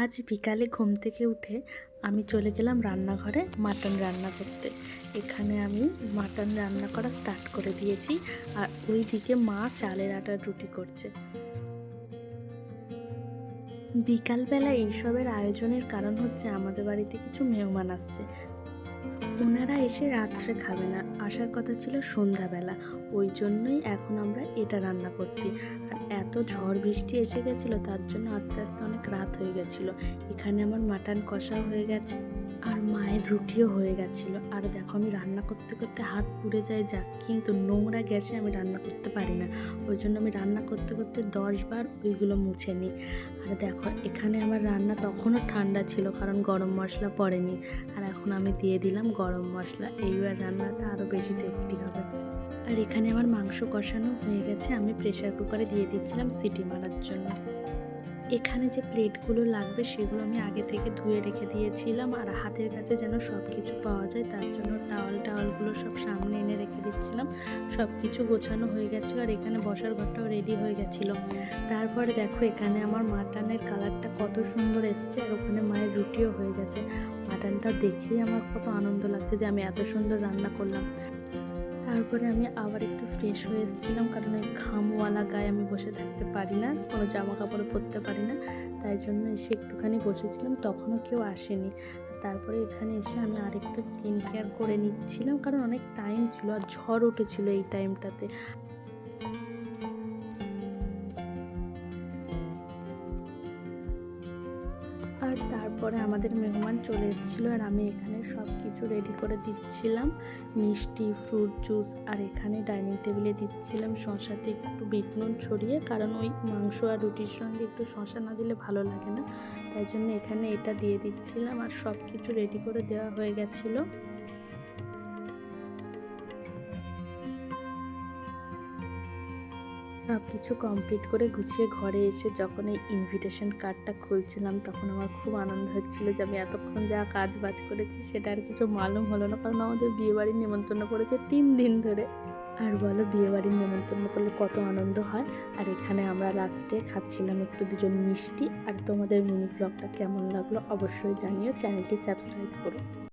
আজ বিকালে ঘুম থেকে উঠে আমি চলে গেলাম রান্নাঘরে মাটন রান্না করতে। এখানে আমি মাটন রান্না করা স্টার্ট করে দিয়েছি, আর ওইদিকে মা চালের আটার রুটি করছে। বিকালবেলা এইসবের আয়োজনের কারণ হচ্ছে আমাদের বাড়িতে কিছু মেহমান আসছে। ওনারা এসে রাত্রে খাবে না, আসার কথা ছিল সন্ধ্যাবেলা। ওই জন্যই এখন আমরা এটা রান্না করছি। আর এত ঝড় বৃষ্টি এসে গেছিলো, তার জন্য আস্তে আস্তে অনেক রাত হয়ে গেছিলো। এখানে আমার মাটন কষাও হয়ে গেছে, আর মায়ের রুটিও হয়ে গেছিলো। আর দেখো, আমি রান্না করতে করতে হাত পুড়ে যায় যাক, কিন্তু নোংরা গ্যাসে আমি রান্না করতে পারি না। ওই জন্য আমি রান্না করতে করতে 10 বার ওইগুলো মুছে নিই। আর দেখো, এখানে আমার রান্না তখনও ঠান্ডা ছিল, কারণ গরম মশলা পড়েনি। আর এখন আমি দিয়ে দিলাম গরম মশলা, এইবার রান্নাটা আরও বেশি টেস্টি হবে। আর এখানে আমার মাংস কষানো হয়ে গেছে, আমি প্রেসার কুকারে দিয়ে দিচ্ছিলাম সিটি মারার জন্য। এখানে যে প্লেটগুলো লাগবে সেগুলো আমি আগে থেকে ধুয়ে রেখে দিয়েছিলাম, আর হাতের কাছে যেন সব কিছু পাওয়া যায় তার জন্য টাওয়ালগুলো সব সামনে এনে রেখে দিচ্ছিলাম। সব কিছু গোছানো হয়ে গেছিলো, আর এখানে বসার ঘরটাও রেডি হয়ে গেছিলো। তারপরে দেখো, এখানে আমার মাটনের কালারটা কত সুন্দর এসছে, আর ওখানে মায়ের রুটিও হয়ে গেছে। মাটনটা দেখেই আমার কত আনন্দ লাগছে যে আমি এত সুন্দর রান্না করলাম। তারপরে আমি আবার একটু ফ্রেশ হয়ে এসেছিলাম, কারণ ওই ঘামওয়ালা গায়ে আমি বসে থাকতে পারি না, কোনো জামা কাপড় পরতে পারি না। তাই জন্য এসে একটুখানি বসেছিলাম, তখনও কেউ আসেনি। তারপরে এখানে এসে আমি আরেকটু স্কিন কেয়ার করে নিচ্ছিলাম, কারণ অনেক টাইম ছিল আর ঝড় উঠেছিল এই টাইমটাতে। আর তারপরে আমাদের মেহমান চলে এসেছিলো, আর আমি এখানে সব কিছু রেডি করে দিচ্ছিলাম, মিষ্টি, ফ্রুট জুস। আর এখানে ডাইনিং টেবিলে দিচ্ছিলাম শশাতে একটু বিট নুন ছড়িয়ে, কারণ ওই মাংস আর রুটির সঙ্গে একটু শশা না দিলে ভালো লাগে না। তাই জন্য এখানে এটা দিয়ে দিচ্ছিলাম, আর সব কিছু রেডি করে দেওয়া হয়ে গেছিলো। সব কিছু কমপ্লিট করে গুছিয়ে ঘরে এসে যখন এই ইনভিটেশন কার্ডটা খুলছিলাম, তখন আমার খুব আনন্দ হচ্ছিলো যে আমি এতক্ষণ যা কাজ বাজ করেছি সেটা আর কিছু মালুম হলো না, কারণ আমাদের বিয়েবাড়ির নেমন্তন্ন পড়েছে 3 দিন ধরে। আর বলো, বিয়েবাড়ির নেমন্তন্ন করলে কত আনন্দ হয়। আর এখানে আমরা লাস্টে খাচ্ছিলাম একটু দুজন মিষ্টি। আর তোমাদের মিনি ব্লগটা কেমন লাগলো অবশ্যই জানিও, চ্যানেলটি সাবস্ক্রাইব করো।